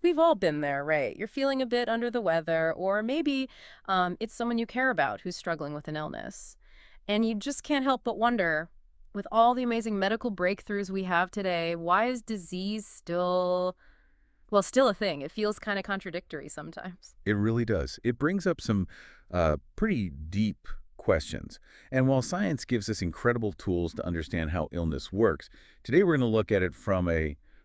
We've all been there, right? You're feeling a bit under the weather, or maybe it's someone you care about who's struggling with an illness. And you just can't help but wonder, with all the amazing medical breakthroughs we have today, why is disease still, well, still a thing? It feels kind of contradictory sometimes. It really does. It brings up some pretty deep questions. And while science gives us incredible tools to understand how illness works, today we're going to look at it from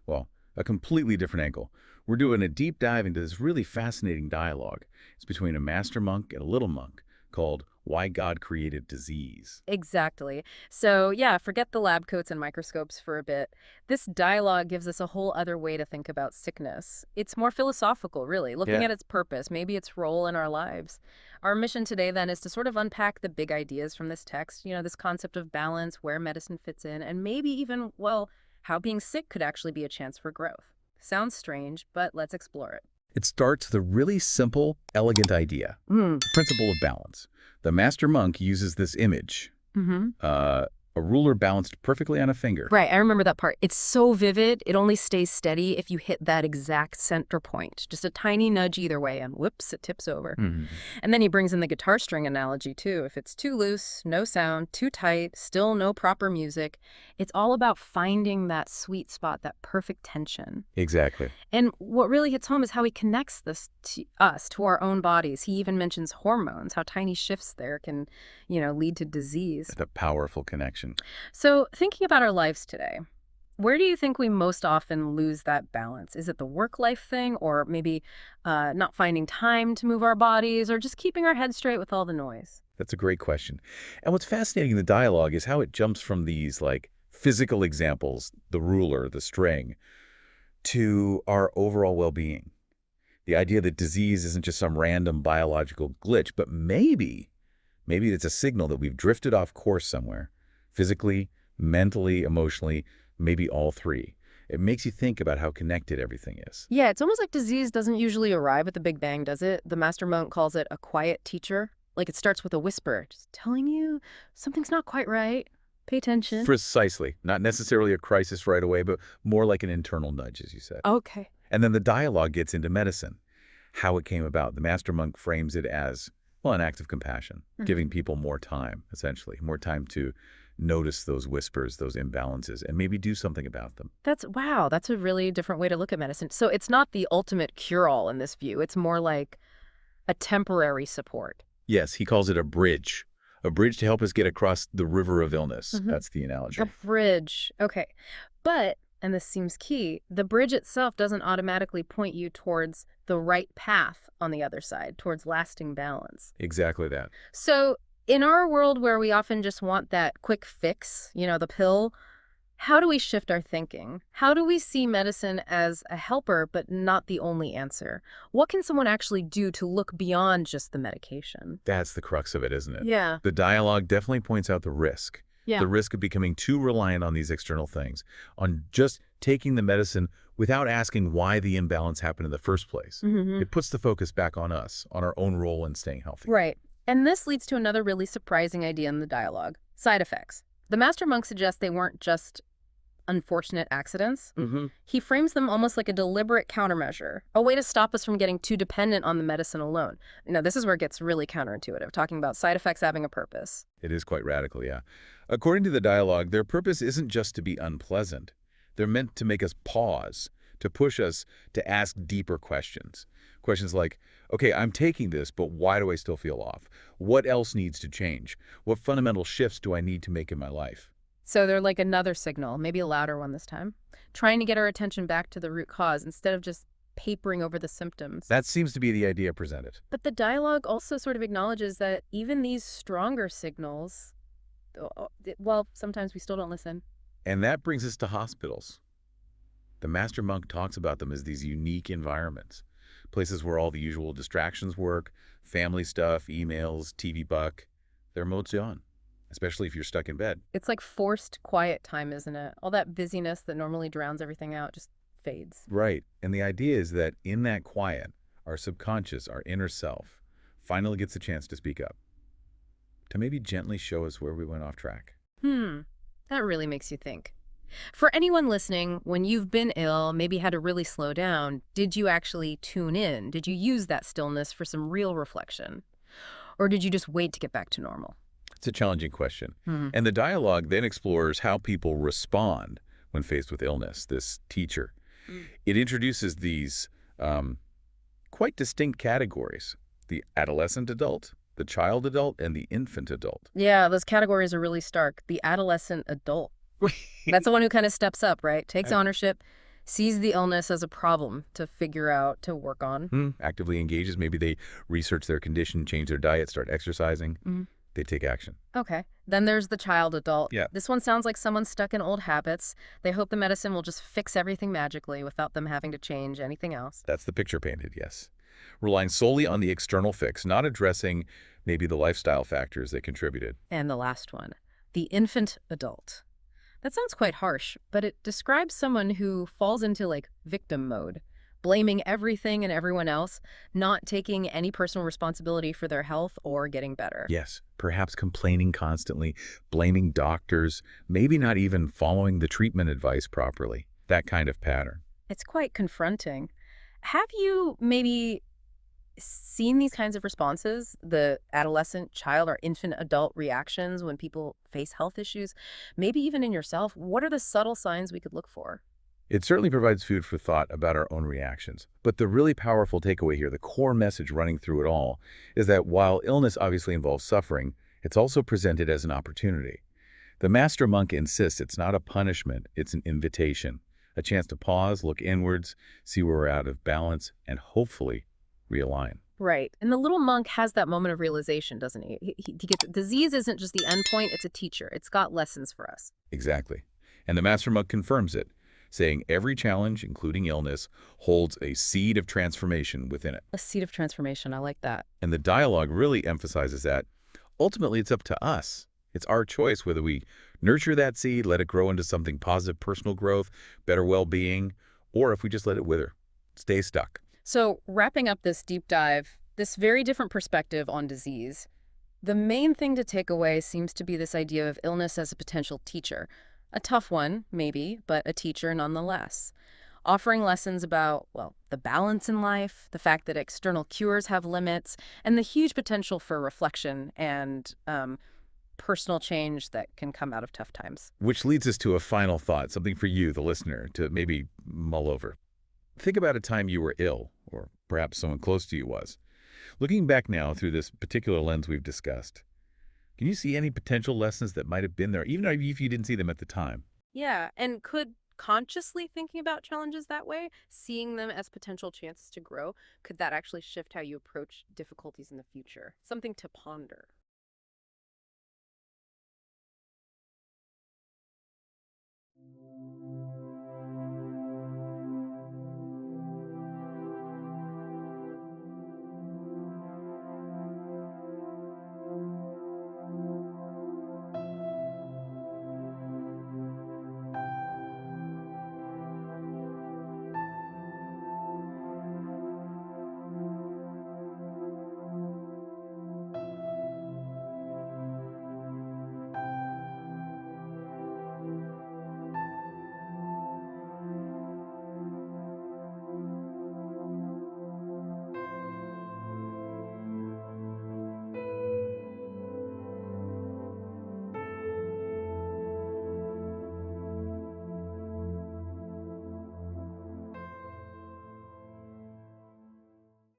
well, a completely different angle. We're doing a deep dive into this really fascinating dialogue. It's between a master monk and a little monk called Why God Created Disease. Exactly. So, yeah, forget the lab coats and microscopes for a bit. This dialogue gives us a whole other way to think about sickness. It's more philosophical, really, looking Yeah. at its purpose, maybe its role in our lives. Our mission today, then, is to sort of unpack the big ideas from this text, this concept of balance, where medicine fits in, and maybe even, well, how being sick could actually be a chance for growth. Sounds strange, but let's explore it. It starts with a really simple, elegant idea, Mm. the principle of balance. The master monk uses this image, Mm-hmm. a ruler balanced perfectly on a finger. Right, I remember that part. It's so vivid, it only stays steady if you hit that exact center point. Just a tiny nudge either way, and whoops, it tips over. Mhm. And then he brings in the guitar string analogy, too. If it's too loose, no sound, too tight, still no proper music. It's all about finding that sweet spot, that perfect tension. Exactly. And what really hits home is how he connects this to us, to our own bodies. He even mentions hormones, how tiny shifts there can, lead to disease. The powerful connection. So, thinking about our lives today, where do you think we most often lose that balance? Is it the work-life thing, or maybe not finding time to move our bodies, or just keeping our heads straight with all the noise? That's a great question. And what's fascinating in the dialogue is how it jumps from these physical examples, the ruler, the string, to our overall well-being. The idea that disease isn't just some random biological glitch, but maybe it's a signal that we've drifted off course somewhere, physically, mentally, emotionally, maybe all three. It makes you think about how connected everything is. Yeah, it's almost like disease doesn't usually arrive at the Big Bang, does it? The Master Monk calls it a quiet teacher. Like it starts with a whisper, just telling you something's not quite right. Pay attention. Precisely. Not necessarily a crisis right away, but more like an internal nudge, as you said. Okay. And then the dialogue gets into medicine, how it came about. The master monk frames it as, well, an act of compassion, giving people more time, essentially, more time to notice those whispers, those imbalances, and maybe do something about them. Wow, that's a really different way to look at medicine. So it's not the ultimate cure-all in this view. It's more like a temporary support. Yes, he calls it a bridge to help us get across the river of illness. Mhm. That's the analogy. A bridge. Okay. But, and this seems key, the bridge itself doesn't automatically point you towards the right path on the other side, towards lasting balance. Exactly that. So, in our world where we often just want that quick fix, the pill, how do we shift our thinking? How do we see medicine as a helper but not the only answer? What can someone actually do to look beyond just the medication? That's the crux of it, isn't it? Yeah. The dialogue definitely points out the risk. Yeah. The risk of becoming too reliant on these external things, on just taking the medicine without asking why the imbalance happened in the first place. Hmm. It puts the focus back on us, on our own role in staying healthy. Right. And this leads to another really surprising idea in the dialogue: side effects. The master monk suggests they weren't just unfortunate accidents. Mm-hmm. He frames them almost like a deliberate countermeasure, a way to stop us from getting too dependent on the medicine alone. This is where it gets really counterintuitive, talking about side effects having a purpose. It is quite radical, yeah. According to the dialogue, their purpose isn't just to be unpleasant. They're meant to make us pause, to push us to ask deeper questions. Questions like, okay, I'm taking this, but why do I still feel off? What else needs to change? What fundamental shifts do I need to make in my life? So they're like another signal, maybe a louder one this time, trying to get our attention back to the root cause instead of just papering over the symptoms. That seems to be the idea presented. But the dialogue also sort of acknowledges that even these stronger signals, well, sometimes we still don't listen. And that brings us to hospitals. The master monk talks about them as these unique environments, places where all the usual distractions work, family stuff, emails, TV buck. They're modes on, especially if you're stuck in bed. It's like forced quiet time, isn't it? All that busyness that normally drowns everything out just fades. Right. And the idea is that in that quiet, our subconscious, our inner self, finally gets a chance to speak up, to maybe gently show us where we went off track. That really makes you think. For anyone listening, when you've been ill, maybe had to really slow down, did you actually tune in? Did you use that stillness for some real reflection? Or did you just wait to get back to normal? It's a challenging question. Hmm. And the dialogue then explores how people respond when faced with illness, this teacher. Mm. It introduces these um, quite distinct categories: the adolescent adult, the child adult, and the infant adult. Yeah, those categories are really stark. The adolescent adult. That's the one who kind of steps up, right? Takes ownership, sees the illness as a problem to figure out, to work on. Actively engages. Maybe they research their condition, change their diet, start exercising. Mm. They take action. Okay. Then there's the child adult. Yeah, This one sounds like someone stuck in old habits. They hope the medicine will just fix everything magically without them having to change anything else. that's the picture painted, yes. Relying solely on the external fix, not addressing maybe the lifestyle factors that contributed. And the last one, the infant adult. That sounds quite harsh, but it describes someone who falls into like victim mode, blaming everything and everyone else, not taking any personal responsibility for their health or getting better. Yes, perhaps complaining constantly, blaming doctors, maybe not even following the treatment advice properly. That kind of pattern. It's quite confronting. Have you maybe seen these kinds of responses, the adolescent, child, or infant adult reactions when people face health issues, maybe even in yourself? What are the subtle signs we could look for? It certainly provides food for thought about our own reactions. But the really powerful takeaway here, the core message running through it all, is that while illness obviously involves suffering, it's also presented as an opportunity. The master monk insists it's not a punishment, it's an invitation, a chance to pause, look inwards, see where we're out of balance, and hopefully realign. Right. And the little monk has that moment of realization, doesn't he? He gets disease isn't just the end point, it's a teacher. It's got lessons for us. Exactly. And the master monk confirms it, saying every challenge, including illness, holds a seed of transformation within it. A seed of transformation. I like that. And the dialogue really emphasizes that ultimately it's up to us. It's our choice whether we nurture that seed, let it grow into something positive, personal growth, better well-being, or if we just let it wither, stay stuck. So, wrapping up this deep dive, this very different perspective on disease, the main thing to take away seems to be this idea of illness as a potential teacher. A tough one, maybe, but a teacher nonetheless. Offering lessons about, well, the balance in life, the fact that external cures have limits, and the huge potential for reflection and personal change that can come out of tough times. Which leads us to a final thought, something for you, the listener, to maybe mull over. Think about a time you were ill, or perhaps someone close to you was. Looking back now through this particular lens we've discussed, can you see any potential lessons that might have been there, even if you didn't see them at the time? Yeah, and could consciously thinking about challenges that way, seeing them as potential chances to grow, could that actually shift how you approach difficulties in the future? Something to ponder.